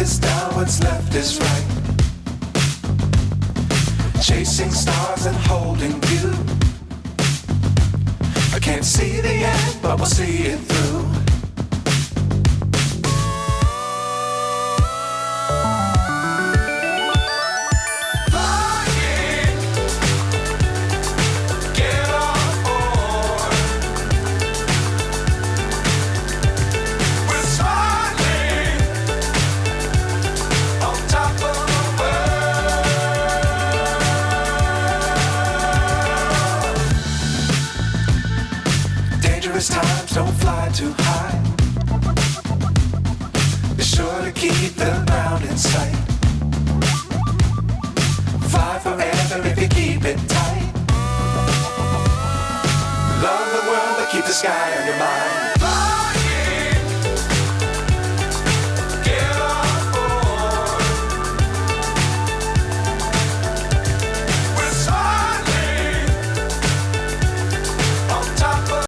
is down, what's left is right. Chasing stars and holding you. I can't see the end, but we'll see it through. Times don't fly too high. Be sure to keep the ground in sight. Fly forever if you keep it tight. Love the world, but keep the sky on your mind.